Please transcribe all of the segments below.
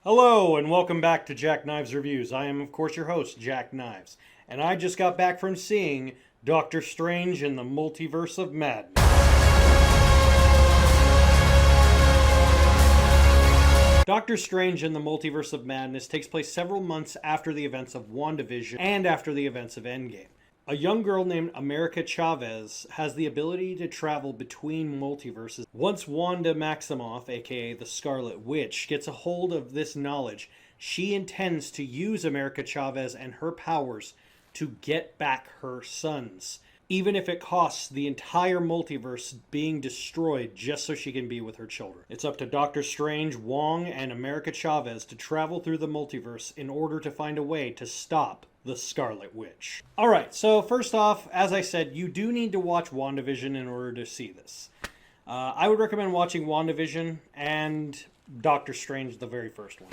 Hello, and welcome back to Jack Knives Reviews. I am, of course, your host, Jack Knives, and I just got back from seeing Doctor Strange in the Multiverse of Madness. Doctor Strange in the Multiverse of Madness takes place several months after the events of WandaVision and after the events of Endgame. A young girl named America Chavez has the ability to travel between multiverses. Once Wanda Maximoff, aka the Scarlet Witch, gets a hold of this knowledge, she intends to use America Chavez and her powers to get back her sons, even if it costs the entire multiverse being destroyed just so she can be with her children. It's up to Doctor Strange, Wong, and America Chavez to travel through the multiverse in order to find a way to stop the Scarlet Witch. Alright, so first off, as I said, you do need to watch WandaVision in order to see this. I would recommend watching WandaVision and Doctor Strange, the very first one.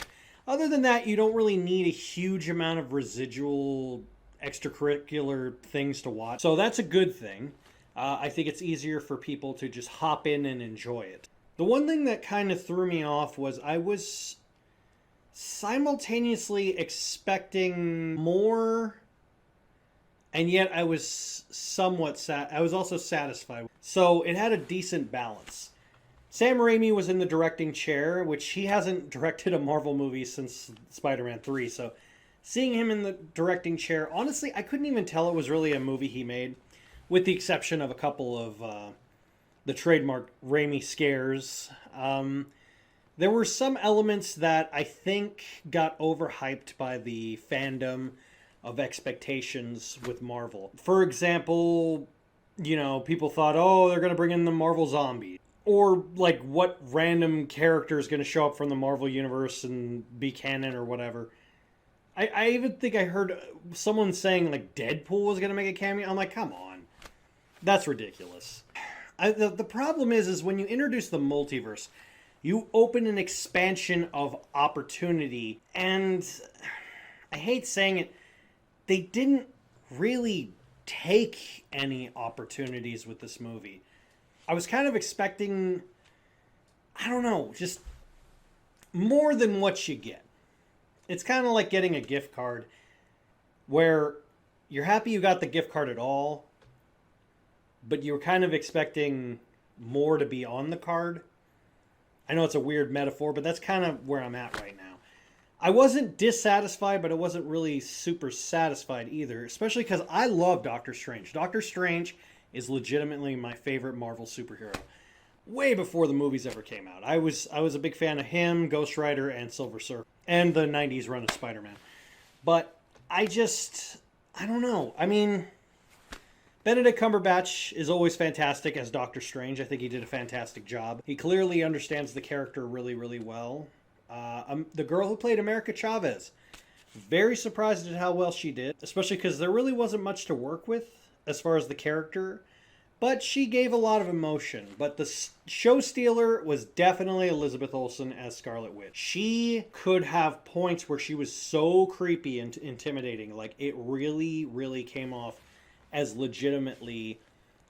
Other than that, you don't really need a huge amount of residual extracurricular things to watch. So that's a good thing. I think it's easier for people to just hop in and enjoy it. The one thing that kind of threw me off was I was simultaneously expecting more, and yet I was somewhat I was also satisfied. So it had a decent balance. Sam Raimi was in the directing chair, which he hasn't directed a Marvel movie since Spider-Man 3, so seeing him in the directing chair, honestly, I couldn't even tell it was really a movie he made, with the exception of a couple of the trademark Raimi scares. There were some elements that I think got overhyped by the fandom of expectations with Marvel. For example, people thought, oh, they're going to bring in the Marvel zombies. Or, like, what random character is going to show up from the Marvel universe and be canon or whatever. I even think I heard someone saying, like, Deadpool was going to make a cameo. I'm like, come on. That's ridiculous. The problem is when you introduce the multiverse, you open an expansion of opportunity, and I hate saying it, they didn't really take any opportunities with this movie. I was kind of expecting, I don't know, just more than what you get. It's kind of like getting a gift card where you're happy you got the gift card at all, but you're kind of expecting more to be on the card. I know it's a weird metaphor, but that's kind of where I'm at right now. I wasn't dissatisfied, but I wasn't really super satisfied either, especially because I love Doctor Strange. Doctor Strange is legitimately my favorite Marvel superhero. Way before the movies ever came out. I was a big fan of him, Ghost Rider, and Silver Surfer, and the 90s run of Spider-Man. But I don't know. I mean, Benedict Cumberbatch is always fantastic as Doctor Strange. I think he did a fantastic job. He clearly understands the character really, really well. The girl who played America Chavez, very surprised at how well she did, especially because there really wasn't much to work with as far as the character. But she gave a lot of emotion. But the show stealer was definitely Elizabeth Olsen as Scarlet Witch. She could have points where she was so creepy and intimidating. Like, it really, really came off as legitimately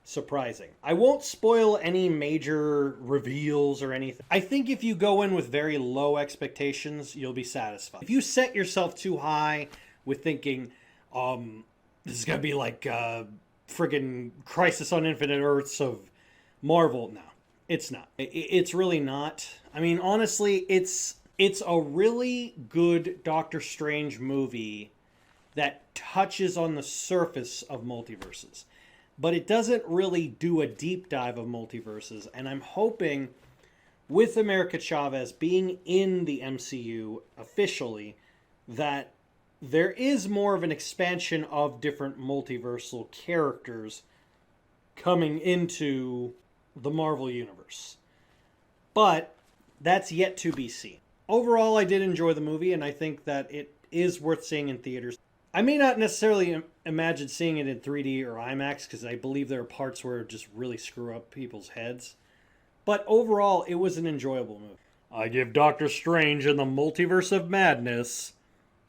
surprising. I won't spoil any major reveals or anything. I think if you go in with very low expectations, you'll be satisfied. If you set yourself too high with thinking, this is going to be like friggin' Crisis on Infinite Earths of Marvel, no, it's not. It's really not. I mean, honestly, it's a really good Doctor Strange movie that touches on the surface of multiverses. But it doesn't really do a deep dive of multiverses. And I'm hoping with America Chavez being in the MCU officially that there is more of an expansion of different multiversal characters coming into the Marvel Universe. But that's yet to be seen. Overall, I did enjoy the movie, and I think that it is worth seeing in theaters. I may not necessarily imagine seeing it in 3D or IMAX, because I believe there are parts where it just really screw up people's heads. But overall, it was an enjoyable movie. I give Doctor Strange in the Multiverse of Madness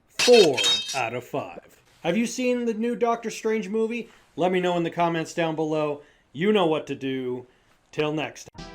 4 out of 5. Have you seen the new Doctor Strange movie? Let me know in the comments down below. You know what to do. Till next time.